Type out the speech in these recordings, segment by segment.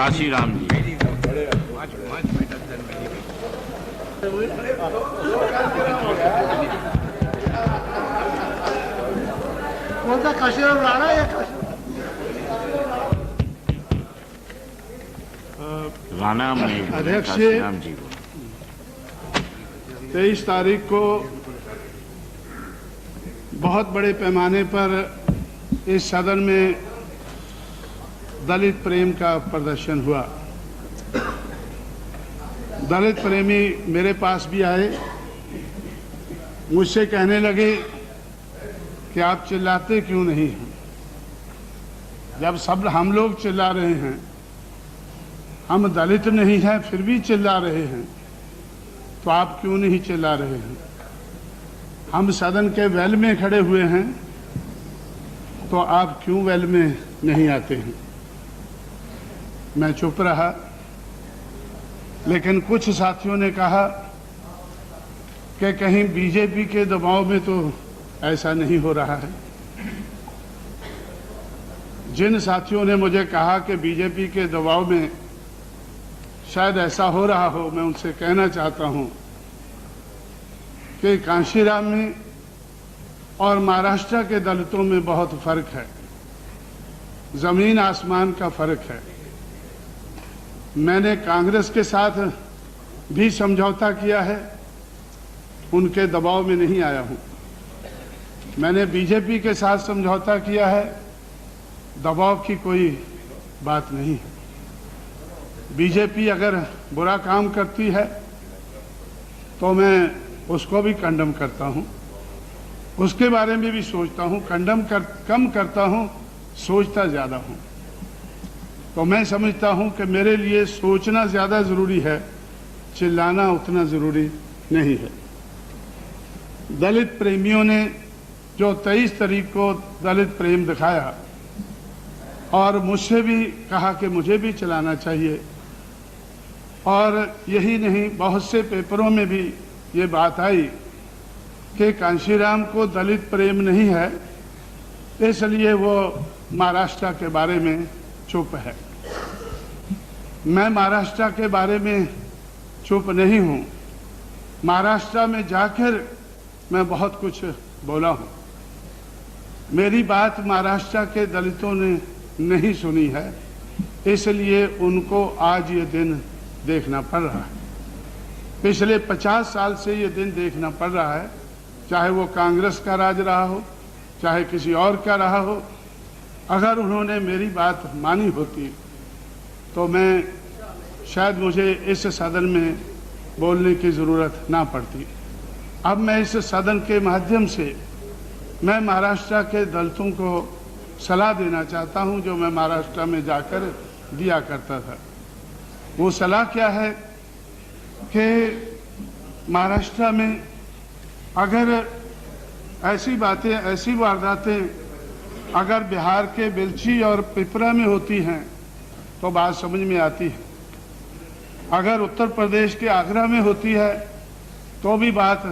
काशीराम जी। कौन सा काशीराम राणा या राणा नहीं, अध्यक्ष काशीराम जी को 23 तारीख को बहुत बड़े पैमाने पर इस सदन में दलित प्रेम का प्रदर्शन हुआ। दलित प्रेमी मेरे पास भी आए, मुझसे कहने लगे कि आप चिल्लाते क्यों नहीं हैं, जब सब हम लोग चिल्ला रहे हैं, हम दलित नहीं हैं फिर भी चिल्ला रहे हैं, तो आप क्यों नहीं चिल्ला रहे हैं? हम सदन के वेल में खड़े हुए हैं, तो आप क्यों वेल में नहीं आते हैं? मैं चुप रहा, लेकिन कुछ साथियों ने कहा कि कहीं बीजेपी के दबाव में तो ऐसा नहीं हो रहा है। जिन साथियों ने मुझे कहा कि बीजेपी के दबाव में शायद ऐसा हो रहा हो, मैं उनसे कहना चाहता हूं कि कांशीराम में और महाराष्ट्र के दलितों में बहुत फर्क है, जमीन आसमान का फर्क है। मैंने कांग्रेस के साथ भी समझौता किया है, उनके दबाव में नहीं आया हूं। मैंने बीजेपी के साथ समझौता किया है, दबाव की कोई बात नहीं है। बीजेपी अगर बुरा काम करती है तो मैं उसको भी कंडम करता हूं, उसके बारे में भी सोचता हूं, कम करता हूं, सोचता ज्यादा हूं। तो मैं समझता हूं कि मेरे लिए सोचना ज्यादा जरूरी है, चिल्लाना उतना जरूरी नहीं है। दलित प्रेमियों ने जो 23 तारीख को दलित प्रेम दिखाया और मुझसे भी कहा कि मुझे भी चलाना चाहिए, और यही नहीं, बहुत से पेपरों में भी ये बात आई कि कांशीराम को दलित प्रेम नहीं है, इसलिए वो महाराष्ट्र के बारे में चुप है। मैं महाराष्ट्र के बारे में चुप नहीं हूं। महाराष्ट्र में जाकर मैं बहुत कुछ बोला हूं। मेरी बात महाराष्ट्र के दलितों ने नहीं सुनी है, इसलिए उनको आज ये दिन देखना पड़ रहा है। पिछले 50 साल से ये दिन देखना पड़ रहा है, चाहे वो कांग्रेस का राज रहा हो, चाहे किसी और का रहा हो। अगर उन्होंने मेरी बात मानी होती तो मैं शायद मुझे इस सदन में बोलने की ज़रूरत ना पड़ती। अब मैं इस सदन के माध्यम से मैं महाराष्ट्र के दलितों को सलाह देना चाहता हूं, जो मैं महाराष्ट्र में जाकर दिया करता था। वो सलाह क्या है कि महाराष्ट्र में अगर ऐसी बातें, ऐसी वारदातें अगर बिहार के बेलची और पिपरा में होती हैं तो बात समझ में आती है, अगर उत्तर प्रदेश के आगरा में होती है तो भी बात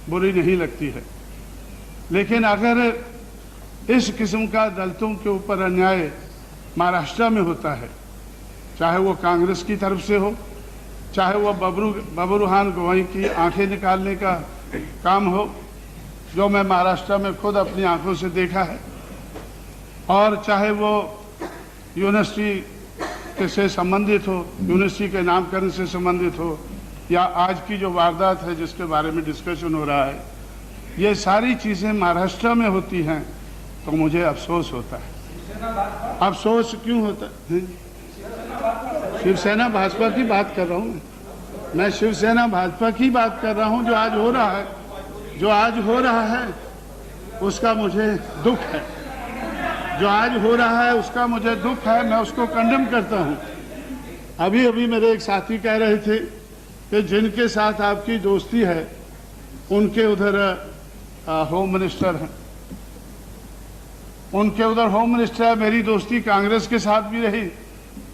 बुरी नहीं लगती है। लेकिन अगर इस किस्म का दलितों के ऊपर अन्याय महाराष्ट्र में होता है, चाहे वो कांग्रेस की तरफ से हो, चाहे वो बबरूहान गवई की आंखें निकालने का काम हो, जो मैं महाराष्ट्र में खुद अपनी आंखों से देखा है, और चाहे वो यूनिवर्सिटी से संबंधित हो, यूनिवर्सिटी के नामकरण से संबंधित हो, या आज की जो वारदात है जिसके बारे में डिस्कशन हो रहा है, ये सारी चीज़ें महाराष्ट्र में होती हैं तो मुझे अफसोस होता है। अफसोस क्यों होता है? शिवसेना भाजपा की बात कर रहा हूँ मैं शिवसेना भाजपा की बात कर रहा हूँ। जो आज हो रहा है, जो आज हो रहा है उसका मुझे दुख है, जो आज हो रहा है उसका मुझे दुख है, मैं उसको कंडेम करता हूँ। अभी अभी मेरे एक साथी कह रहे थे कि जिनके साथ आपकी दोस्ती है उनके उधर होम मिनिस्टर हैं, उनके उधर होम मिनिस्टर है। मेरी दोस्ती कांग्रेस के साथ भी रही,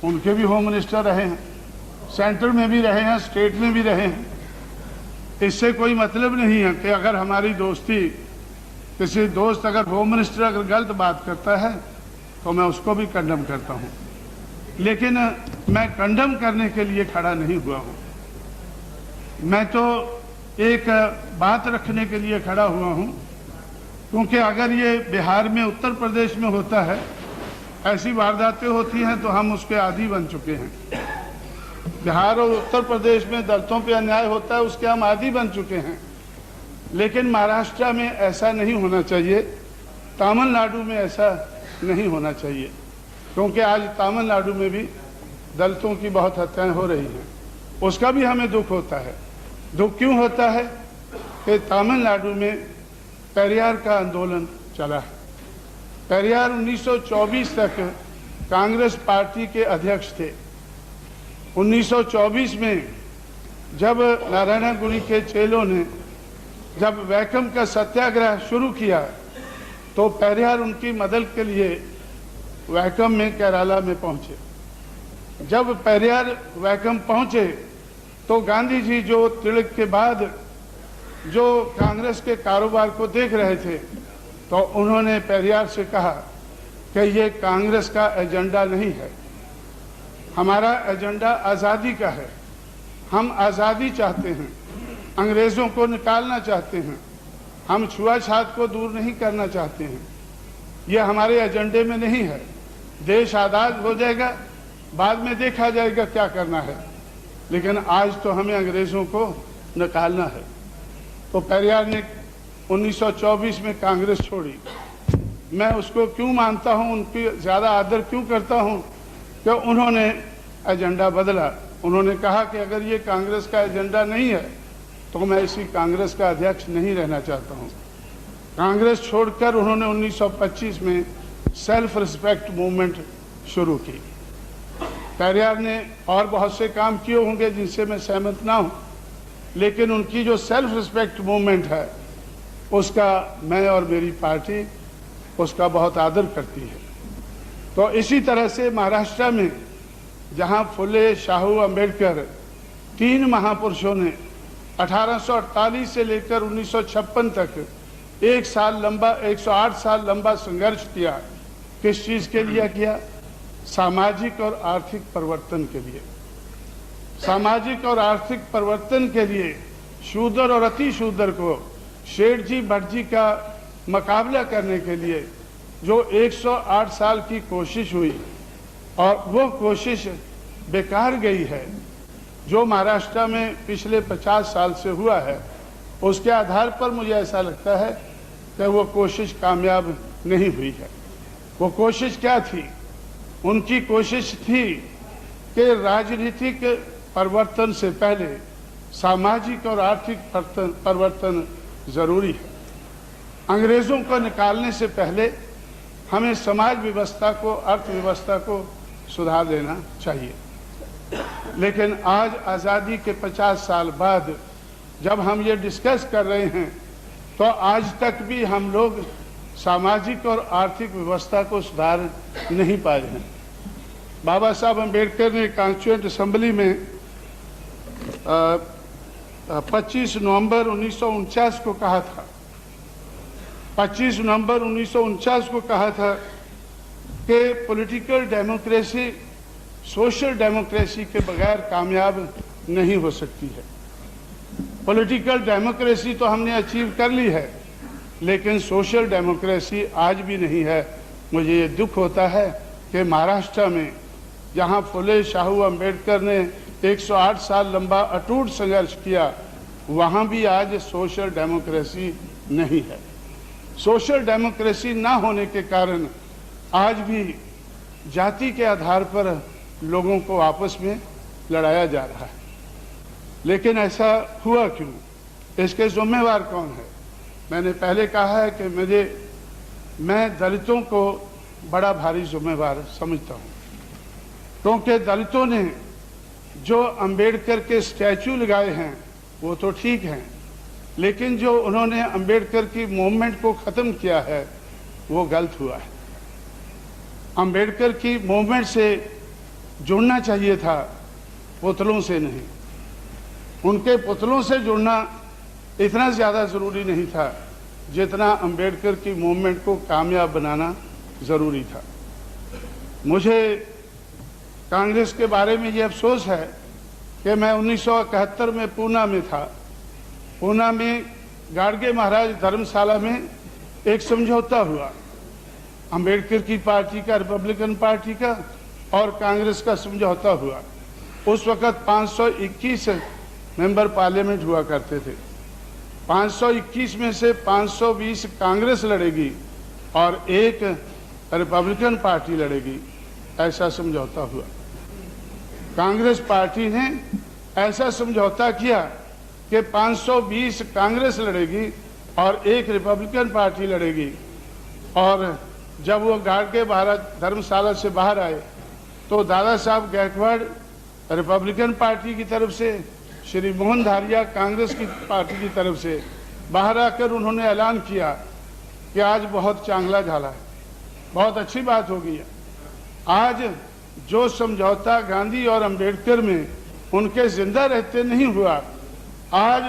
उनके भी होम मिनिस्टर रहे हैं, सेंटर में भी रहे हैं, स्टेट में भी रहे हैं। इससे कोई मतलब नहीं है कि अगर हमारी दोस्ती, किसी दोस्त अगर होम मिनिस्टर अगर गलत बात करता है तो मैं उसको भी कंडेम करता हूं। लेकिन मैं कंडम करने के लिए खड़ा नहीं हुआ हूं। मैं तो एक बात रखने के लिए खड़ा हुआ हूं, क्योंकि अगर ये बिहार में, उत्तर प्रदेश में होता है, ऐसी वारदातें होती हैं तो हम उसके आदी बन चुके हैं। बिहार और उत्तर प्रदेश में दलितों पे अन्याय होता है, उसके हम आदी बन चुके हैं। लेकिन महाराष्ट्र में ऐसा नहीं होना चाहिए, तमिलनाडु में ऐसा नहीं होना चाहिए, क्योंकि आज तमिलनाडु में भी दलितों की बहुत हत्याएं हो रही हैं। उसका भी हमें दुख होता है। दुख क्यों होता है कि तमिलनाडु में पेरियार का आंदोलन चला है। पेरियार 1924 तक कांग्रेस पार्टी के अध्यक्ष थे। 1924 में जब नारायण गुरु के चेलों ने जब वैकम का सत्याग्रह शुरू किया तो पेरियार उनकी मदद के लिए वैकम में केरला में पहुंचे। जब पेरियार वैकम पहुंचे तो गांधी जी जो तिलक के बाद जो कांग्रेस के कारोबार को देख रहे थे, तो उन्होंने पेरियार से कहा कि ये कांग्रेस का एजेंडा नहीं है, हमारा एजेंडा आज़ादी का है। हम आज़ादी चाहते हैं, अंग्रेज़ों को निकालना चाहते हैं, हम छुआछूत को दूर नहीं करना चाहते हैं। ये हमारे एजेंडे में नहीं है। देश आज़ाद हो जाएगा, बाद में देखा जाएगा क्या करना है, लेकिन आज तो हमें अंग्रेज़ों को निकालना है। तो पेरियार ने 1924 में कांग्रेस छोड़ी। मैं उसको क्यों मानता हूं, उनकी ज़्यादा आदर क्यों करता हूं कि उन्होंने एजेंडा बदला। उन्होंने कहा कि अगर ये कांग्रेस का एजेंडा नहीं है तो मैं इसी कांग्रेस का अध्यक्ष नहीं रहना चाहता हूं। कांग्रेस छोड़कर उन्होंने 1925 में सेल्फ रिस्पेक्ट मूवमेंट शुरू की। पेरियार ने और बहुत से काम किए होंगे जिनसे मैं सहमत ना हूं, लेकिन उनकी जो सेल्फ रिस्पेक्ट मूवमेंट है उसका मैं और मेरी पार्टी उसका बहुत आदर करती है। तो इसी तरह से महाराष्ट्र में जहां फुले, शाहू, अंबेडकर, तीन महापुरुषों ने 1848 से लेकर 1956 तक 108 साल लंबा संघर्ष किया। किस चीज के लिए किया? सामाजिक और आर्थिक परिवर्तन के लिए। सामाजिक और आर्थिक परिवर्तन के लिए शूद्र और अति शूद्र को, शेठ जी भट्ट जी का मुकाबला करने के लिए जो 108 साल की कोशिश हुई, और वो कोशिश बेकार गई है। जो महाराष्ट्र में पिछले 50 साल से हुआ है उसके आधार पर मुझे ऐसा लगता है कि वो कोशिश कामयाब नहीं हुई है। वो कोशिश क्या थी? उनकी कोशिश थी कि राजनीतिक परिवर्तन से पहले सामाजिक और आर्थिक परिवर्तन जरूरी है। अंग्रेजों को निकालने से पहले हमें समाज व्यवस्था को, अर्थव्यवस्था को सुधार देना चाहिए। लेकिन आज आज़ादी के 50 साल बाद जब हम ये डिस्कस कर रहे हैं तो आज तक भी हम लोग सामाजिक और आर्थिक व्यवस्था को सुधार नहीं पाए हैं। बाबा साहब अम्बेडकर ने कॉन्स्टिट्यूएंट असेंबली में 25 नवंबर 1949 को कहा था, 25 नवंबर 1949 को कहा था कि पॉलिटिकल डेमोक्रेसी सोशल डेमोक्रेसी के बगैर कामयाब नहीं हो सकती है। पॉलिटिकल डेमोक्रेसी तो हमने अचीव कर ली है, लेकिन सोशल डेमोक्रेसी आज भी नहीं है। मुझे ये दुख होता है कि महाराष्ट्र में जहां फुले, शाहू, अंबेडकर ने 108 साल लंबा अटूट संघर्ष किया, वहां भी आज सोशल डेमोक्रेसी नहीं है। सोशल डेमोक्रेसी ना होने के कारण आज भी जाति के आधार पर लोगों को आपस में लड़ाया जा रहा है। लेकिन ऐसा हुआ क्यों? इसके जिम्मेवार कौन है? मैंने पहले कहा है कि मैं दलितों को बड़ा भारी जिम्मेवार समझता हूँ, क्योंकि दलितों ने जो अंबेडकर के स्टैचू लगाए हैं वो तो ठीक हैं, लेकिन जो उन्होंने अंबेडकर की मूवमेंट को ख़त्म किया है वो गलत हुआ है। अंबेडकर की मूवमेंट से जुड़ना चाहिए था, पुतलों से नहीं। उनके पुतलों से जुड़ना इतना ज़्यादा ज़रूरी नहीं था जितना अंबेडकर की मूवमेंट को कामयाब बनाना ज़रूरी था। मुझे कांग्रेस के बारे में ये अफसोस है कि मैं 1971 में पूना में था। पूना में गाडगे महाराज धर्मशाला में एक समझौता हुआ, अंबेडकर की पार्टी का, रिपब्लिकन पार्टी का और कांग्रेस का समझौता हुआ। उस वक्त 521 मेंबर पार्लियामेंट हुआ करते थे। 521 में से 520 कांग्रेस लड़ेगी और एक रिपब्लिकन पार्टी लड़ेगी, ऐसा समझौता हुआ। कांग्रेस पार्टी ने ऐसा समझौता किया कि 520 कांग्रेस लड़ेगी और एक रिपब्लिकन पार्टी लड़ेगी। और जब वो गाडगे महाराज धर्मशाला से बाहर आए तो दादा साहब गायकवाड़ रिपब्लिकन पार्टी की तरफ से, श्री मोहन धारिया कांग्रेस की पार्टी की तरफ से बाहर आकर उन्होंने ऐलान किया कि आज बहुत चांगला झाला है, बहुत अच्छी बात हो गई है। आज जो समझौता गांधी और अंबेडकर में उनके जिंदा रहते नहीं हुआ, आज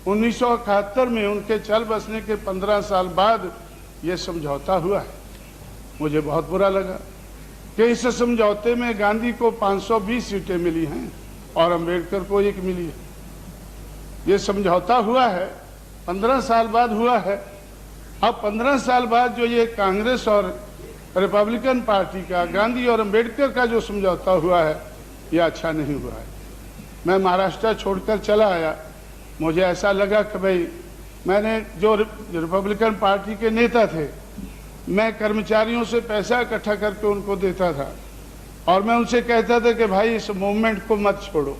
1971 में उनके चल बसने के 15 साल बाद ये समझौता हुआ है। मुझे बहुत बुरा लगा कि इस समझौते में गांधी को 520 सीटें मिली हैं और अंबेडकर को 1 मिली है। ये समझौता हुआ है, 15 साल बाद हुआ है। अब 15 साल बाद जो ये कांग्रेस और रिपब्लिकन पार्टी का, गांधी और अंबेडकर का जो समझौता हुआ है, ये अच्छा नहीं हुआ है। मैं महाराष्ट्र छोड़कर चला आया। मुझे ऐसा लगा कि भाई, मैंने जो रिपब्लिकन पार्टी के नेता थे, मैं कर्मचारियों से पैसा इकट्ठा करके उनको देता था और मैं उनसे कहता था कि भाई इस मूवमेंट को मत छोड़ो।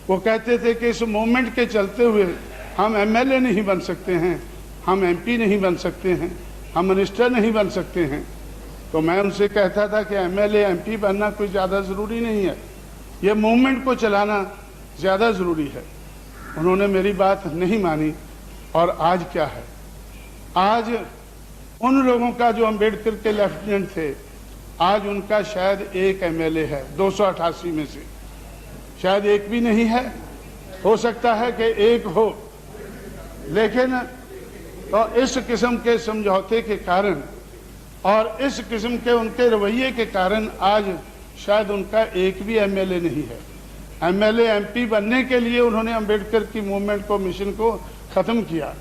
वो कहते थे कि इस मूवमेंट के चलते हुए हम एमएलए नहीं बन सकते हैं, हम एमपी नहीं बन सकते हैं, हम मिनिस्टर नहीं बन सकते हैं। तो मैं उनसे कहता था कि एमएलए एमपी बनना कोई ज़्यादा ज़रूरी नहीं है, ये मूवमेंट को चलाना ज़्यादा ज़रूरी है। उन्होंने मेरी बात नहीं मानी और आज क्या है, आज उन लोगों का जो अंबेडकर के लेफ्टिनेंट थे, आज उनका शायद 1 एमएलए है 288 में से, शायद 1 भी नहीं है, हो सकता है कि 1 हो। लेकिन तो इस किस्म के समझौते के कारण और इस किस्म के उनके रवैये के कारण आज शायद उनका 1 भी एमएलए नहीं है। एमएलए एमपी बनने के लिए उन्होंने अंबेडकर की मूवमेंट को, मिशन को ख़त्म किया,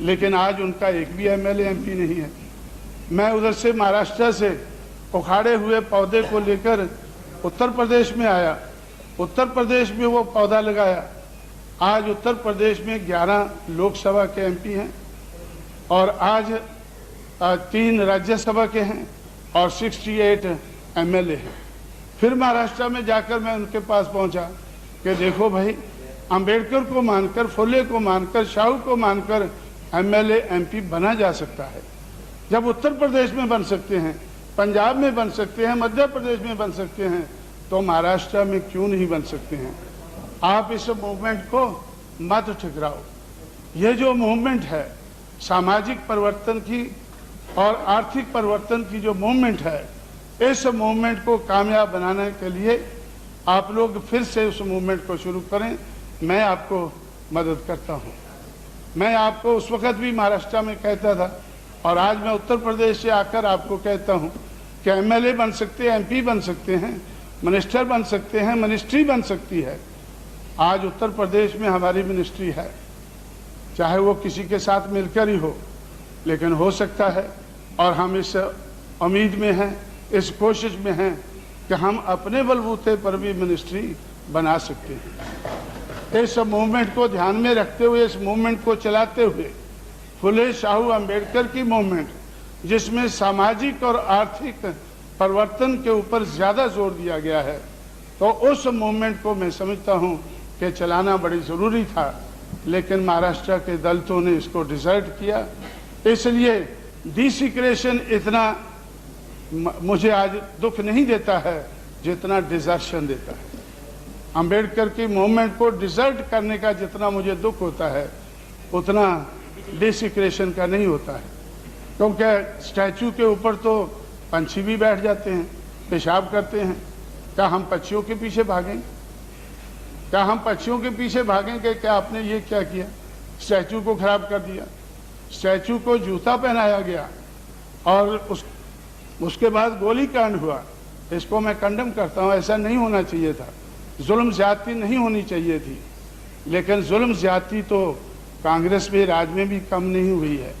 लेकिन आज उनका 1 भी एमएलए एमपी नहीं है। मैं उधर से महाराष्ट्र से उखाड़े हुए पौधे को लेकर उत्तर प्रदेश में आया, उत्तर प्रदेश में वो पौधा लगाया। आज उत्तर प्रदेश में 11 लोकसभा के एमपी हैं और आज 3 राज्यसभा के हैं और 68 एमएलए हैं। फिर महाराष्ट्र में जाकर मैं उनके पास पहुंचा कि देखो भाई, अंबेडकर को मानकर, फुले को मानकर, शाहू को मानकर एमएलए एमपी बना जा सकता है। जब उत्तर प्रदेश में बन सकते हैं, पंजाब में बन सकते हैं, मध्य प्रदेश में बन सकते हैं, तो महाराष्ट्र में क्यों नहीं बन सकते हैं। आप इस मूवमेंट को मत ठुकराओ। ये जो मूवमेंट है, सामाजिक परिवर्तन की और आर्थिक परिवर्तन की जो मूवमेंट है, इस मूवमेंट को कामयाब बनाने के लिए आप लोग फिर से उस मूवमेंट को शुरू करें। मैं आपको मदद करता हूँ। मैं आपको उस वक्त भी महाराष्ट्र में कहता था और आज मैं उत्तर प्रदेश से आकर आपको कहता हूँ कि एमएलए बन सकते हैं, एमपी बन सकते हैं, मिनिस्टर बन सकते हैं, मिनिस्ट्री बन सकती है। आज उत्तर प्रदेश में हमारी मिनिस्ट्री है, चाहे वो किसी के साथ मिलकर ही हो, लेकिन हो सकता है। और हम इस उम्मीद में हैं, इस कोशिश में हैं कि हम अपने बलबूते पर भी मिनिस्ट्री बना सकते हैं। इस मूवमेंट को ध्यान में रखते हुए, इस मूवमेंट को चलाते हुए, फुले शाहू अंबेडकर की मूवमेंट, जिसमें सामाजिक और आर्थिक परिवर्तन के ऊपर ज़्यादा जोर दिया गया है, तो उस मूवमेंट को मैं समझता हूँ कि चलाना बड़ी ज़रूरी था। लेकिन महाराष्ट्र के दलितों ने इसको डिसर्ट किया, इसलिए डिसिक्रेशन इतना मुझे आज दुख नहीं देता है जितना डिजर्शन देता है। अंबेडकर की मूवमेंट को डिसर्ट करने का जितना मुझे दुख होता है, उतना डिसिक्रेशन का नहीं होता है। क्योंकि स्टैचू के ऊपर तो पंछी भी बैठ जाते हैं, पेशाब करते हैं। क्या हम पक्षियों के पीछे भागें? क्या हम पक्षियों के पीछे भागेंगे? क्या आपने ये क्या किया, स्टैचू को खराब कर दिया। स्टैचू को जूता पहनाया गया और उसके बाद गोली कांड हुआ। इसको मैं कंडेम करता हूँ। ऐसा नहीं होना चाहिए था, जुल्म ज्यादती नहीं होनी चाहिए थी, लेकिन जुल्म ज्यादती तो कांग्रेस में राज में भी कम नहीं हुई है।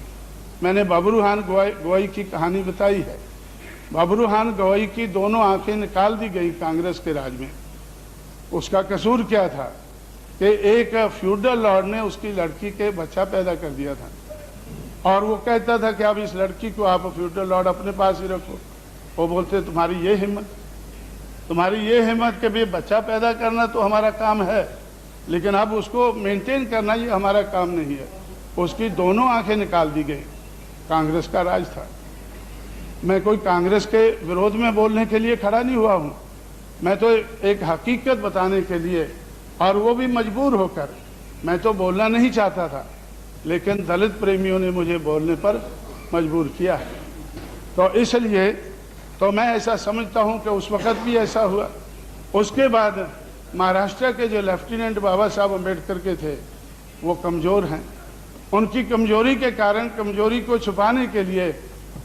मैंने बबरूहान गवई की कहानी बताई है। बबरूहान गवई की दोनों आंखें निकाल दी गई कांग्रेस के राज में। उसका कसूर क्या था कि एक फ्यूडल लॉर्ड ने उसकी लड़की के बच्चा पैदा कर दिया था और वो कहता था कि अब इस लड़की को आप फ्यूडल लॉर्ड अपने पास ही रखो। वो बोलते तुम्हारी ये हिम्मत कि भाई बच्चा पैदा करना तो हमारा काम है, लेकिन अब उसको मेंटेन करना ये हमारा काम नहीं है। उसकी दोनों आंखें निकाल दी गई। कांग्रेस का राज था। मैं कोई कांग्रेस के विरोध में बोलने के लिए खड़ा नहीं हुआ हूं, मैं तो एक हकीकत बताने के लिए, और वो भी मजबूर होकर। मैं तो बोलना नहीं चाहता था, लेकिन दलित प्रेमियों ने मुझे बोलने पर मजबूर किया है। तो इसलिए तो मैं ऐसा समझता हूं कि उस वक्त भी ऐसा हुआ। उसके बाद महाराष्ट्र के जो लेफ्टिनेंट बाबा साहब अम्बेडकर के थे वो कमज़ोर हैं। उनकी कमजोरी के कारण, कमजोरी को छुपाने के लिए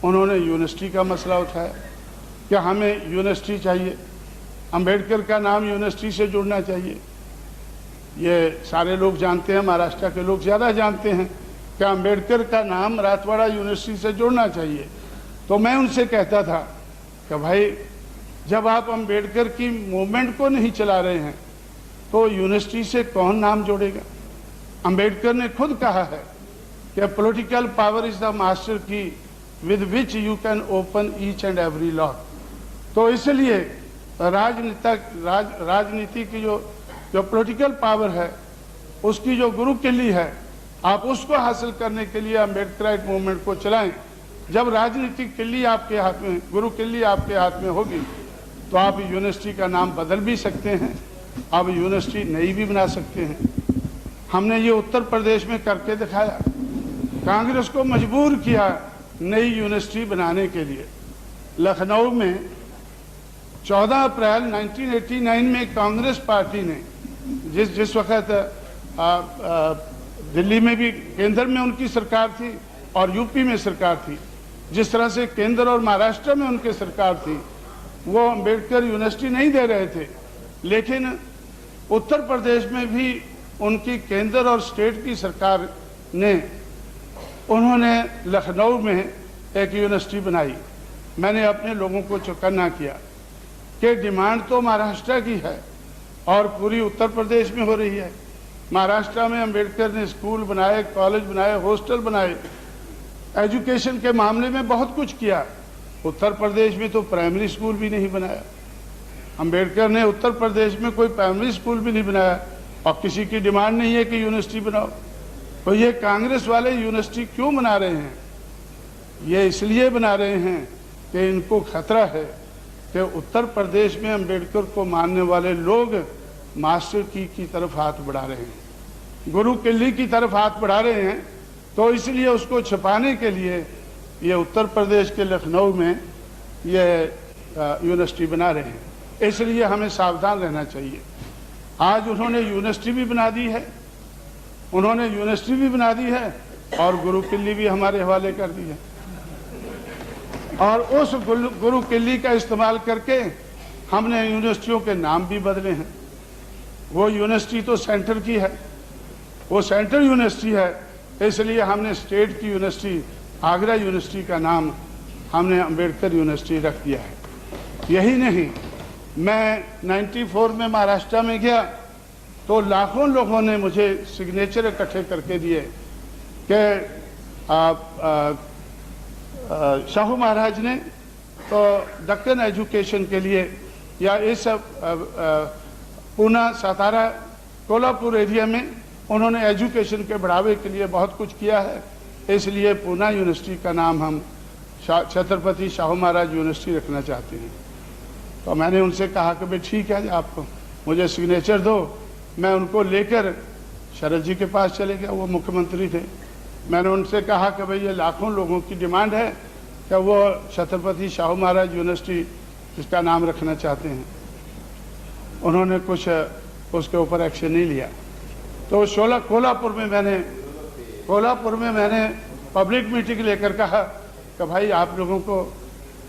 उन्होंने यूनिवर्सिटी का मसला उठाया कि हमें यूनिवर्सिटी चाहिए, अम्बेडकर का नाम यूनिवर्सिटी से जुड़ना चाहिए। ये सारे लोग जानते हैं, महाराष्ट्र के लोग ज़्यादा जानते हैं कि अम्बेडकर का नाम रातवाड़ा यूनिवर्सिटी से जुड़ना चाहिए। तो मैं उनसे कहता था कि भाई जब आप अम्बेडकर की मूवमेंट को नहीं चला रहे हैं तो यूनिवर्सिटी से कौन नाम जोड़ेगा। अम्बेडकर ने खुद कहा है कि political power is the master key with which you can open each and every lock. तो इसलिए राजनीति की जो पॉलिटिकल पावर है, उसकी जो गुरु किल्ली है, आप उसको हासिल करने के लिए अम्बेडकराइट मूवमेंट को चलाएं। जब राजनीतिक किल्ली आपके हाथ में, गुरु किल्ली आपके हाथ में होगी, तो आप यूनिवर्सिटी का नाम बदल भी सकते हैं, आप यूनिवर्सिटी नई भी बना सकते हैं। हमने ये उत्तर प्रदेश में करके दिखाया, कांग्रेस को मजबूर किया नई यूनिवर्सिटी बनाने के लिए। लखनऊ में 14 अप्रैल 1989 में कांग्रेस पार्टी ने, जिस वक्त दिल्ली में भी केंद्र में उनकी सरकार थी और यूपी में सरकार थी, जिस तरह से केंद्र और महाराष्ट्र में उनकी सरकार थी, वो अम्बेडकर यूनिवर्सिटी नहीं दे रहे थे। लेकिन उत्तर प्रदेश में भी उनकी केंद्र और स्टेट की सरकार ने, उन्होंने लखनऊ में एक यूनिवर्सिटी बनाई। मैंने अपने लोगों को चौकन्ना किया कि डिमांड तो महाराष्ट्र की है और पूरी उत्तर प्रदेश में हो रही है। महाराष्ट्र में अम्बेडकर ने स्कूल बनाए, कॉलेज बनाए, हॉस्टल बनाए, एजुकेशन के मामले में बहुत कुछ किया। उत्तर प्रदेश में तो प्राइमरी स्कूल भी नहीं बनाया। अम्बेडकर ने उत्तर प्रदेश में कोई प्राइमरी स्कूल भी नहीं बनाया और किसी की डिमांड नहीं है कि यूनिवर्सिटी बनाओ। तो ये कांग्रेस वाले यूनिवर्सिटी क्यों बना रहे हैं? ये इसलिए बना रहे हैं कि इनको खतरा है कि उत्तर प्रदेश में अम्बेडकर को मानने वाले लोग मास्टर की तरफ हाथ बढ़ा रहे हैं, गुरु किल्ली की तरफ हाथ बढ़ा रहे हैं। तो इसलिए उसको छिपाने के लिए ये उत्तर प्रदेश के लखनऊ में ये यूनिवर्सिटी बना रहे हैं। इसलिए हमें सावधान रहना चाहिए। आज उन्होंने यूनिवर्सिटी भी बना दी है, और गुरु किल्ली भी हमारे हवाले कर दी है। और उस गुरु किल्ली का इस्तेमाल करके हमने यूनिवर्सिटियों के नाम भी बदले हैं। वो यूनिवर्सिटी तो सेंटर की है, वो सेंट्रल यूनिवर्सिटी है, इसलिए हमने स्टेट की यूनिवर्सिटी, आगरा यूनिवर्सिटी का नाम हमने अम्बेडकर यूनिवर्सिटी रख दिया है। यही नहीं, मैं 94 में महाराष्ट्र में गया तो लाखों लोगों ने मुझे सिग्नेचर इकट्ठे करके दिए कि शाहू महाराज ने तो दक्कन एजुकेशन के लिए, या इस पूना, सातारा, कोल्हापुर एरिया में उन्होंने एजुकेशन के बढ़ावे के लिए बहुत कुछ किया है। इसलिए पूना यूनिवर्सिटी का नाम हम छत्रपति शाहू महाराज यूनिवर्सिटी रखना चाहते हैं। तो मैंने उनसे कहा कि भाई ठीक है, आपको मुझे सिग्नेचर दो। मैं उनको लेकर शरद जी के पास चले गया, वो मुख्यमंत्री थे। मैंने उनसे कहा कि भाई ये लाखों लोगों की डिमांड है कि वो छत्रपति शाहू महाराज यूनिवर्सिटी इसका नाम रखना चाहते हैं। उन्होंने कुछ उसके ऊपर एक्शन नहीं लिया। तो कोल्हापुर में मैंने पब्लिक मीटिंग लेकर कहा कि भाई आप लोगों को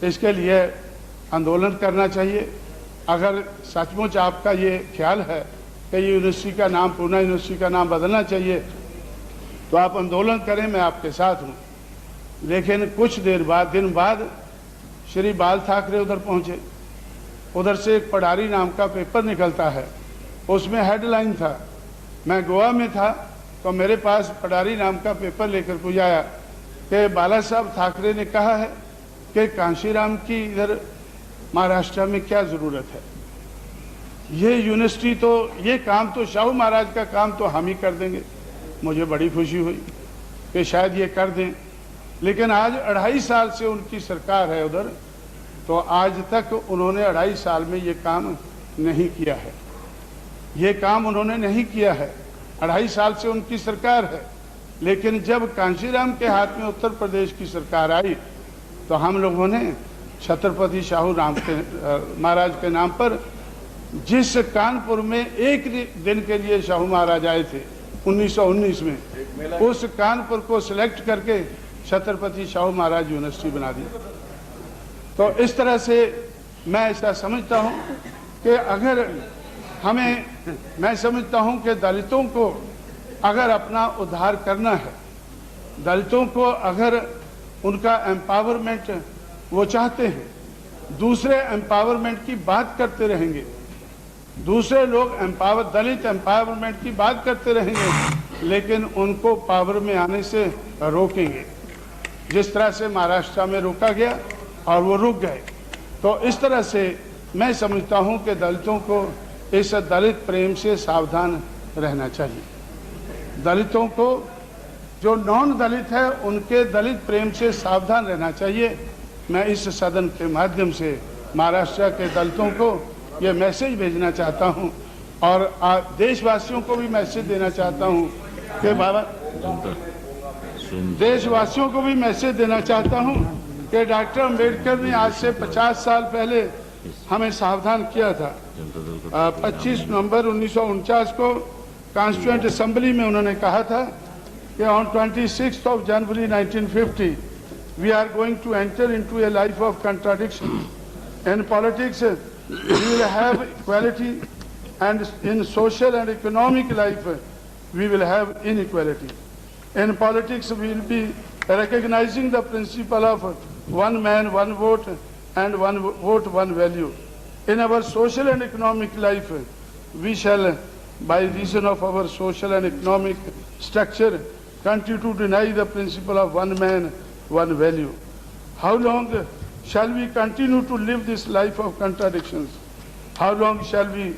इसके लिए आंदोलन करना चाहिए। अगर सचमुच आपका ये ख्याल है कि ये यूनिवर्सिटी का नाम पूना यूनिवर्सिटी का नाम बदलना चाहिए तो आप आंदोलन करें, मैं आपके साथ हूँ। लेकिन कुछ दिन बाद श्री बाल ठाकरे उधर पहुँचे। उधर से एक पढ़ारी नाम का पेपर निकलता है, उसमें हेडलाइन था। मैं गोवा में था तो मेरे पास पढ़ारी नाम का पेपर लेकर कोई आया कि बाला साहब ठाकरे ने कहा है कि कांशीराम की इधर महाराष्ट्र में क्या ज़रूरत है। ये यूनिवर्सिटी तो, ये काम तो शाहू महाराज का काम तो हम ही कर देंगे। मुझे बड़ी खुशी हुई कि शायद ये कर दें, लेकिन आज 2.5 साल से उनकी सरकार है उधर, तो आज तक उन्होंने 2.5 साल में ये काम नहीं किया है। ये काम उन्होंने नहीं किया है। 2.5 साल से उनकी सरकार है, लेकिन जब कांशीराम के हाथ में उत्तर प्रदेश की सरकार आई तो हम लोगों ने छत्रपति शाहू राम के महाराज के नाम पर, जिस कानपुर में एक दिन के लिए शाहू महाराज आए थे 1919 में, उस कानपुर को सिलेक्ट करके छत्रपति शाहू महाराज यूनिवर्सिटी बना दी। तो इस तरह से मैं ऐसा समझता हूँ कि अगर हमें, मैं समझता हूँ कि दलितों को अगर अपना उद्धार करना है, दलितों को अगर उनका एम्पावरमेंट वो चाहते हैं, दूसरे एम्पावरमेंट की बात करते रहेंगे, दूसरे लोग दलित एम्पावरमेंट की बात करते रहेंगे, लेकिन उनको पावर में आने से रोकेंगे, जिस तरह से महाराष्ट्र में रोका गया और वो रुक गए। तो इस तरह से मैं समझता हूँ कि दलितों को इस दलित प्रेम से सावधान रहना चाहिए। दलितों को, जो नॉन दलित है, उनके दलित प्रेम से सावधान रहना चाहिए। मैं इस सदन के माध्यम से महाराष्ट्र के दलितों को ये मैसेज भेजना चाहता हूँ और देशवासियों को भी मैसेज देना चाहता हूँ कि देशवासियों को भी मैसेज देना चाहता हूँ कि डॉक्टर अम्बेडकर ने आज से 50 साल पहले हमें सावधान किया था। 25 नवंबर 1949 को कॉन्स्टिट्यूएंट असेंबली में उन्होंने कहा था कि on 26th of January 1950 we are going to enter into a life of contradiction. In politics, we will have equality, and in social and economic life, we will have inequality. In politics, we will be recognizing the principle of one man, one vote, and one vote, one value. In our social and economic life, we shall, by reason of our social and economic structure, continue to deny the principle of one man, one value. How long shall we continue to live this life of contradictions? How long shall we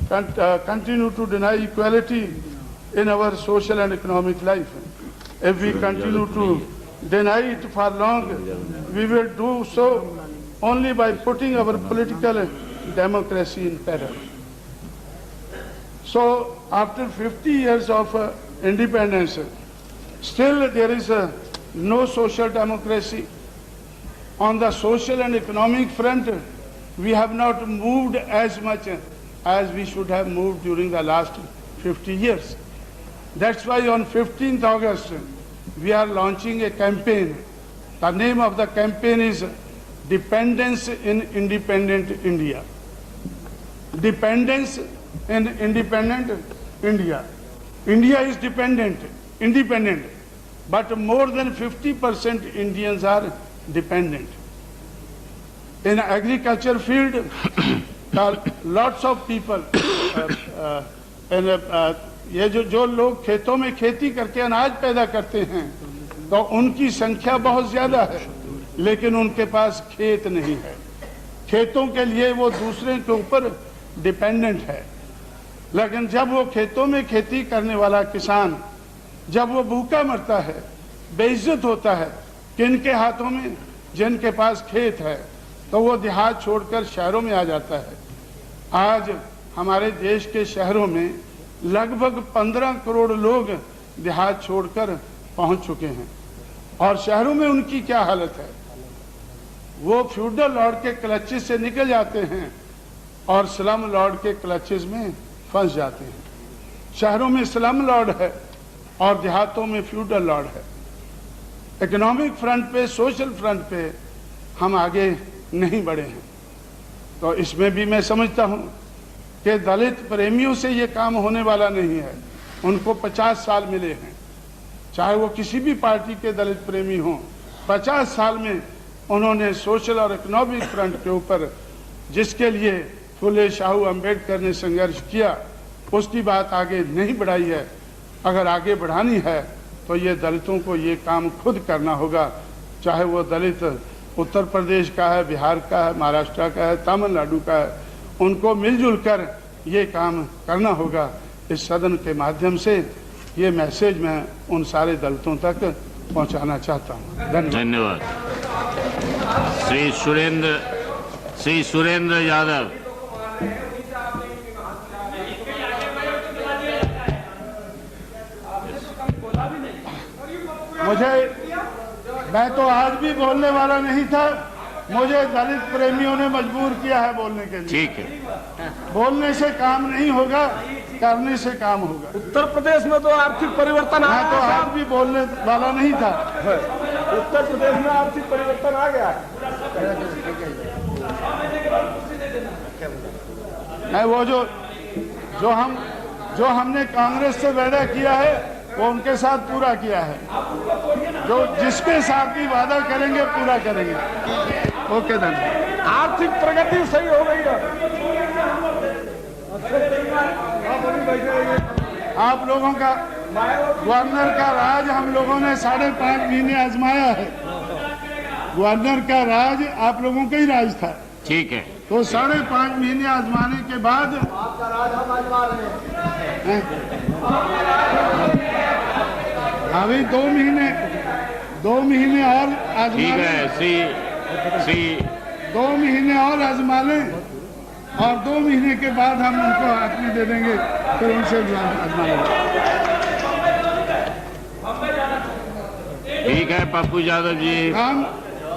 continue to deny equality in our social and economic life? If we continue to deny it for long, we will do so only by putting our political democracy in peril. So, after 50 years of independence, still there is no social democracy. On the social and economic front, we have not moved as much as we should have moved during the last 50 years. That's why on 15th August, we are launching a campaign. The name of the campaign is Dependence in Independent India. Dependence in Independent India. India is independent, but more than 50% Indians are dependent. In agriculture field, lots of people, ये जो लोग खेतों में खेती करके अनाज पैदा करते हैं, तो उनकी संख्या बहुत ज़्यादा है, लेकिन उनके पास खेत नहीं है। खेतों के लिए वो दूसरे के ऊपर डिपेंडेंट है। लेकिन जब वो खेतों में खेती करने वाला किसान, जब वो भूखा मरता है, बेइज्जत होता है, किनके हाथों में, जिनके पास खेत है, तो वो देहात छोड़कर शहरों में आ जाता है। आज हमारे देश के शहरों में लगभग 15 करोड़ लोग देहात छोड़कर पहुंच चुके हैं, और शहरों में उनकी क्या हालत है। वो फ्यूडल लॉर्ड के क्लचेस से निकल जाते हैं और स्लम लॉर्ड के क्लचेस में फंस जाते हैं। शहरों में स्लम लॉर्ड है और देहातों में फ्यूडल लॉर्ड है। इकोनॉमिक फ्रंट पे, सोशल फ्रंट पे हम आगे नहीं बढ़े हैं। तो इसमें भी मैं समझता हूं कि दलित प्रेमियों से ये काम होने वाला नहीं है। उनको 50 साल मिले हैं, चाहे वो किसी भी पार्टी के दलित प्रेमी हों। 50 साल में उन्होंने सोशल और इकोनॉमिक फ्रंट के ऊपर जिसके लिए फुले शाहू अम्बेडकर ने संघर्ष किया, उसकी बात आगे नहीं बढ़ाई है। अगर आगे बढ़ानी है तो ये दलितों को ये काम खुद करना होगा, चाहे वो दलित उत्तर प्रदेश का है, बिहार का है, महाराष्ट्र का है, तमिलनाडु का है। उनको मिलजुल कर ये काम करना होगा। इस सदन के माध्यम से ये मैसेज मैं उन सारे दलितों तक पहुंचाना चाहता हूं। धन्यवाद। श्री सुरेंद्र यादव। मैं तो आज भी बोलने वाला नहीं था, मुझे दलित प्रेमियों ने मजबूर किया है बोलने के लिए। ठीक है, बोलने से काम नहीं होगा, करने से काम होगा। उत्तर प्रदेश में तो आर्थिक परिवर्तन मैं तो आज भी बोलने वाला नहीं था। उत्तर प्रदेश में आर्थिक परिवर्तन आ गया है। वो जो हमने कांग्रेस से वादा किया है वो उनके साथ पूरा किया है। जो जिसके साथ भी वादा करेंगे पूरा करेंगे। ओके धन्यवाद। आर्थिक प्रगति सही हो गई है। आप लोगों का गवर्नर का राज हम लोगों ने 5.5 महीने आजमाया है। गवर्नर का राज आप लोगों का ही राज था। ठीक है। तो 5.5 महीने आजमाने के बाद आपका राज हम आजमा रहे हैं। अभी 2 महीने और आजमा ठीक है। श्री 2 महीने और आजमा लें और 2 महीने के बाद हम उनको हाथ में दे देंगे, फिर उनसे आजमा लेंगे। ठीक है पप्पू यादव जी। हम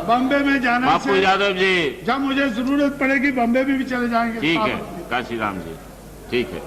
बम्बे में जाना पप्पू यादव जी, जब मुझे जरूरत पड़ेगी बम्बे भी चले जाएंगे। ठीक है। काशीराम जी, ठीक है।